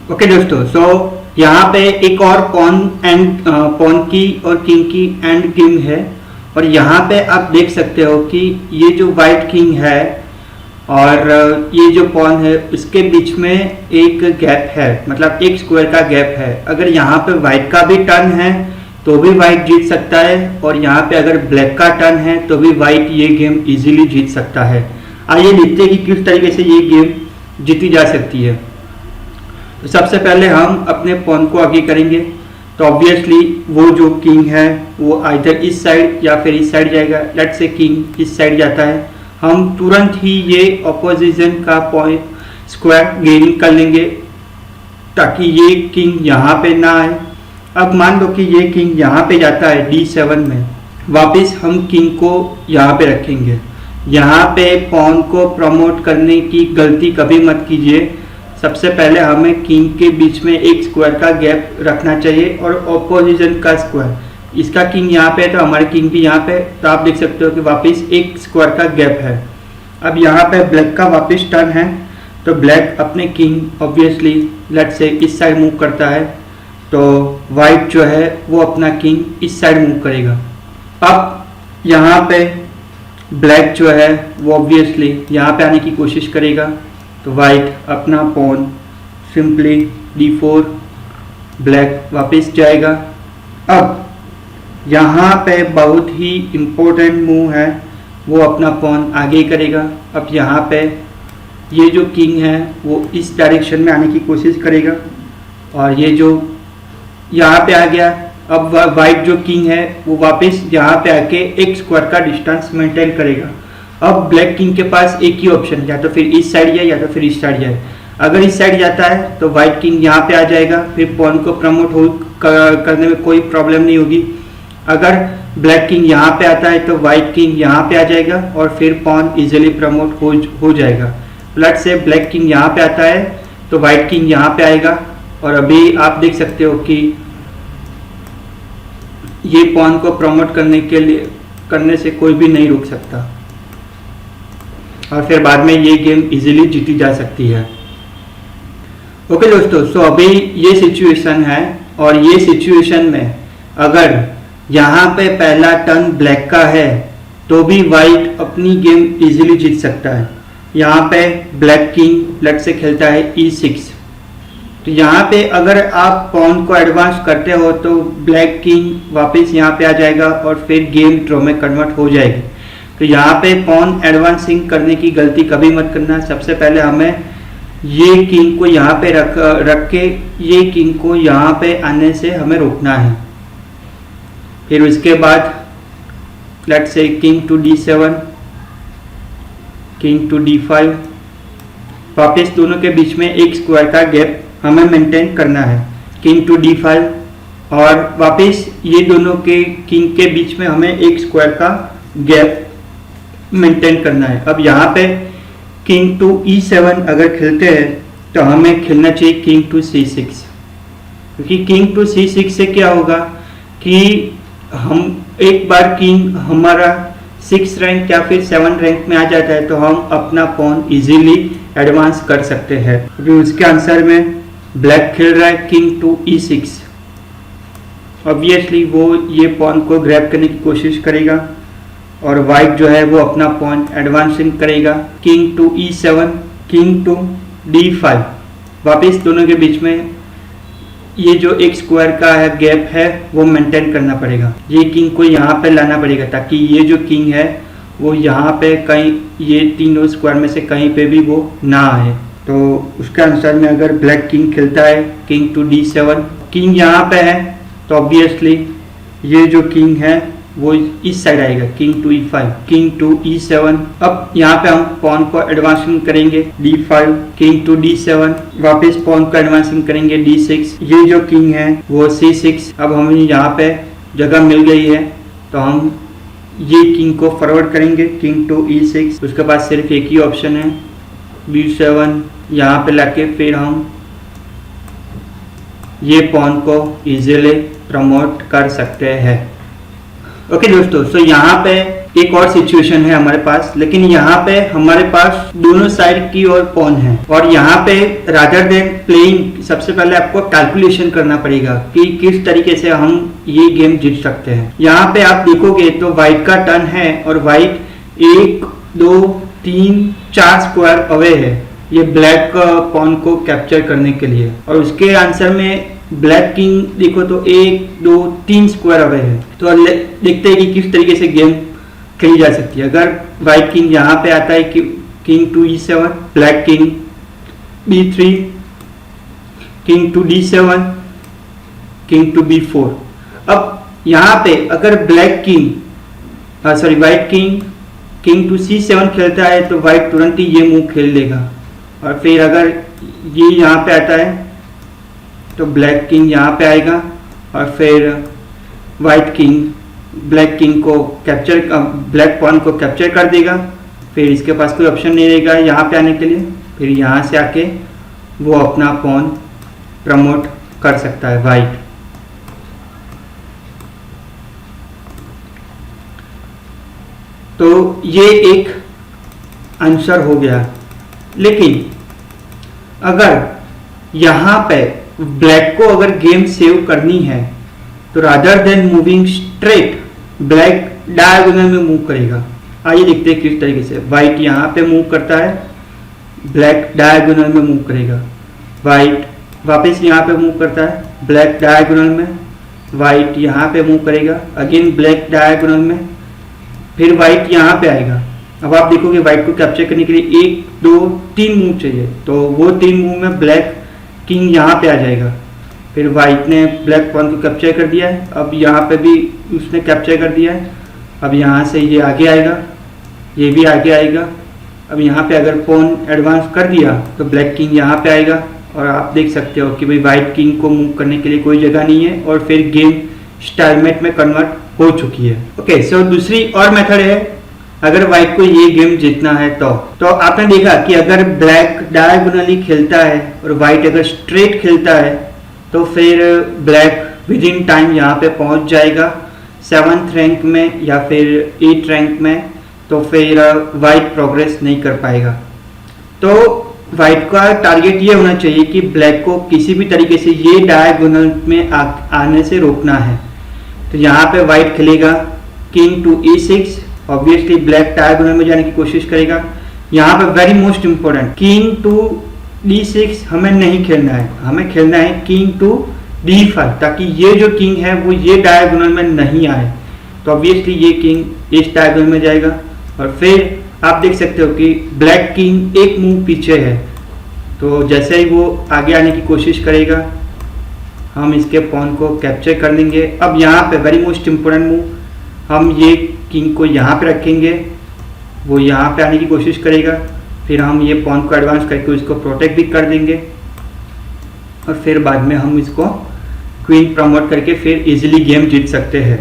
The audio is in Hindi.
ओके दोस्तों, सो यहाँ पे एक और पॉन की और किंग की एंड गेम है। और यहाँ पे आप देख सकते हो कि ये जो वाइट किंग है और ये जो पॉन है उसके बीच में एक गैप है, मतलब एक स्क्वायर का गैप है। अगर यहाँ पे वाइट का भी टर्न है तो भी वाइट जीत सकता है, और यहाँ पे अगर ब्लैक का टर्न है तो भी वाइट ये गेम इजीली जीत सकता है। आइए देखते हैं कि किस तरीके से ये गेम जीती जा सकती है। तो सबसे पहले हम अपने पॉन को आगे करेंगे, तो ऑब्वियसली वो जो किंग है वो आइदर इस साइड या फिर इस साइड जाएगा। लेट से किंग इस साइड जाता है, हम तुरंत ही ये ऑपोजिशन का पॉइंट स्क्वायर गेनिंग कर लेंगे ताकि ये किंग यहाँ पे ना आए। अब मान लो कि ये किंग यहाँ पे जाता है D7 में, वापस हम किंग को यहाँ पे रखेंगे। यहाँ पे पॉन को प्रमोट करने की गलती कभी मत कीजिए। सबसे पहले हमें किंग के बीच में एक स्क्वायर का गैप रखना चाहिए और ऑपोजिशन का स्क्वायर, इसका किंग यहाँ पे है तो हमारे किंग भी यहाँ पे, तो आप देख सकते हो कि वापस एक स्क्वायर का गैप है। अब यहाँ पे ब्लैक का वापस टर्न है, तो ब्लैक अपने किंग ऑब्वियसली लेट से इस साइड मूव करता है, तो वाइट जो है वो अपना किंग इस साइड मूव करेगा। अब यहाँ पे ब्लैक जो है वो ऑब्वियसली यहाँ पे आने की कोशिश करेगा, तो वाइट अपना पॉन सिंपली D4, ब्लैक वापस जाएगा। अब यहाँ पे बहुत ही इम्पोर्टेंट मूव है, वो अपना पॉन आगे करेगा। अब यहाँ पे ये जो किंग है वो इस डायरेक्शन में आने की कोशिश करेगा, और ये जो यहाँ पे आ गया। अब वाइट जो किंग है वो वापस यहाँ पे आके एक स्क्वायर का डिस्टेंस मेंटेन करेगा। अब ब्लैक किंग के पास एक ही ऑप्शन है, या तो फिर इस साइड जाए या तो फिर इस साइड जाए। अगर इस साइड जाता है तो वाइट किंग यहाँ पे आ जाएगा, फिर पॉन को प्रमोट करने में कोई प्रॉब्लम नहीं होगी। अगर ब्लैक किंग यहाँ पे आता है तो वाइट किंग यहाँ पे आ जाएगा और फिर पॉन इजीली प्रमोट हो जाएगा। लेट से ब्लैक किंग यहाँ पे आता है तो वाइट किंग यहाँ पे आएगा, और अभी आप देख सकते हो कि ये पॉन को प्रमोट करने से कोई भी नहीं रोक सकता, और फिर बाद में ये गेम इजीली जीती जा सकती है। ओके दोस्तों, सो अभी ये सिचुएशन है, और ये सिचुएशन में अगर यहाँ पे पहला टर्न ब्लैक का है तो भी वाइट अपनी गेम इजीली जीत सकता है। यहाँ पे ब्लैक किंग लेट से खेलता है E6, तो यहाँ पे अगर आप पॉन को एडवांस करते हो तो ब्लैक किंग वापस यहाँ पे आ जाएगा और फिर गेम ड्रॉ में कन्वर्ट हो जाएगी। तो यहाँ पे पॉन एडवांसिंग करने की गलती कभी मत करना। सबसे पहले हमें ये किंग को यहाँ पे रख के ये किंग को यहाँ पे आने से हमें रोकना है। फिर उसके बाद लेट से king to D7, king to D5, वापस दोनों के बीच में एक स्क्वायर का गैप हमें मेंटेन करना है। किंग टू D5, और वापस ये दोनों के किंग के बीच में हमें एक स्क्वायर का गैप मेंटेन करना है। अब यहाँ पे किंग टू E7 अगर खेलते हैं तो हमें खेलना चाहिए किंग टू C6, क्योंकि किंग टू C6 से क्या होगा कि हम एक बार किंग हमारा 6 रैंक या फिर 7 रैंक में आ जाता है तो हम अपना पॉन इजीली एडवांस कर सकते हैं। अभी उसके आंसर में ब्लैक खेल रहा है किंग टू E6, ऑब्वियसली वो ये पॉन को ग्रैब करने की कोशिश करेगा, और वाइट जो है वो अपना पॉन एडवांसिंग करेगा king to E7, king to D5। वापस दोनों के बीच में ये जो एक स्क्वायर का है गैप है वो मेंटेन करना पड़ेगा। ये किंग को यहाँ पे लाना पड़ेगा ताकि ये जो किंग है वो यहाँ पे कहीं ये तीनों स्क्वायर में से कहीं पे भी वो ना आए। तो उसके अनुसार में अगर ब्लैक किंग खेलता है किंग टू D7, किंग यहाँ पे है तो ऑब्वियसली ये जो किंग है वो इस साइड आएगा, king to E5, king to E7। अब यहाँ पे हम पॉन को एडवांसिंग करेंगे D5, किंग टू D7, वापस पॉन को एडवांसिंग करेंगे D6, ये जो किंग है वो C6। अब हमें यहाँ पे जगह मिल गई है तो हम ये किंग को फॉरवर्ड करेंगे किंग टू E6। उसके पास सिर्फ एक ही ऑप्शन है B7, यहाँ पे लाके फिर हम ये पॉन को इजीली प्रमोट कर सकते हैं। ओके दोस्तों, सो यहाँ पे एक और सिचुएशन है हमारे पास, लेकिन यहाँ पे हमारे पास दोनों साइड की और पॉन है, और यहाँ पे रादर देन प्लेइंग सबसे पहले आपको कैलकुलेशन करना पड़ेगा कि किस तरीके से हम ये गेम जीत सकते हैं। यहाँ पे आप देखोगे तो व्हाइट का टर्न है और व्हाइट 1 2 3 4 स्क्वायर अवे है ये ब्लैक पॉन को कैप्चर करने के लिए, और उसके आंसर में ब्लैक किंग देखो तो 1 2 3 स्क्वायर अवे है। तो देखते हैं कि किस तरीके से गेम खेली जा सकती है। अगर व्हाइट किंग यहाँ पे आता है कि king to E7, black king B3, king to D7, king to B4। अब यहाँ पे अगर black king white king king to C7 खेलता है तो व्हाइट तुरंत ही ये मूव खेल लेगा, और फिर अगर ये यहाँ पे आता है तो ब्लैक किंग यहाँ पे आएगा, और फिर व्हाइट किंग ब्लैक किंग को कैप्चर ब्लैक पॉन को कैप्चर कर देगा। फिर इसके पास कोई ऑप्शन नहीं रहेगा यहाँ पे आने के लिए, फिर यहाँ से आके वो अपना पॉन प्रमोट कर सकता है व्हाइट। तो ये एक आंसर हो गया। लेकिन अगर यहाँ पे ब्लैक को अगर गेम सेव करनी है तो rather than moving straight black diagonal में मूव करेगा। आइए देखते हैं किस तरीके से। व्हाइट यहाँ पे मूव करता है, ब्लैक डायगोनल में मूव करेगा। व्हाइट वापस यहाँ पे मूव करता है, ब्लैक डायगोनल में। व्हाइट यहाँ पे मूव करेगा, अगेन ब्लैक डायगोनल में। फिर व्हाइट यहाँ पे आएगा। अब आप देखोगे व्हाइट को कैप्चर करने के लिए 1 2 3 मूव चाहिए, तो वो 3 मूव में ब्लैक किंग यहाँ पे आ जाएगा। फिर व्हाइट ने ब्लैक पॉन को कैप्चर कर दिया है, अब यहाँ पे भी उसने कैप्चर कर दिया है। अब यहाँ से ये आगे आएगा, ये भी आगे आएगा। अब यहाँ पे अगर पॉन एडवांस कर दिया तो ब्लैक किंग यहाँ पे आएगा, और आप देख सकते हो कि भाई व्हाइट किंग को मूव करने के लिए कोई जगह नहीं है, और फिर गेम स्टाइलमेट में कन्वर्ट हो चुकी है। ओके, सो दूसरी और मेथड है अगर व्हाइट को ये गेम जीतना है तो आपने देखा कि अगर ब्लैक डायगोनली खेलता है और व्हाइट अगर स्ट्रेट खेलता है तो फिर ब्लैक विद इन टाइम यहाँ पे पहुंच जाएगा 7th रैंक में या फिर 8th रैंक में, तो फिर व्हाइट प्रोग्रेस नहीं कर पाएगा। तो व्हाइट का टारगेट ये होना चाहिए कि ब्लैक को किसी भी तरीके से ये डायगोनल में आने से रोकना है। तो यहाँ पे व्हाइट खेलेगा king to E6, obviously black diagonal में जाने की कोशिश करेगा। यहाँ पे very most important, king to D6 हमें नहीं खेलना है, हमें खेलना है किंग टू D5, ताकि ये जो किंग है वो ये डायगोनल में नहीं आए। तो ऑब्वियसली ये किंग इस डायगोनल में जाएगा, और फिर आप देख सकते हो कि ब्लैक किंग एक मूव पीछे है। तो जैसे ही वो आगे आने की कोशिश करेगा हम इसके पॉन को कैप्चर कर लेंगे। अब यहाँ पे वेरी मोस्ट इंपॉर्टेंट मूव, हम ये किंग को यहाँ पे रखेंगे, वो यहाँ पे आने की कोशिश करेगा, फिर हम ये पॉन को एडवांस करके उसको प्रोटेक्ट भी कर देंगे, और फिर बाद में हम इसको क्वीन प्रमोट करके फिर इजीली गेम जीत सकते हैं।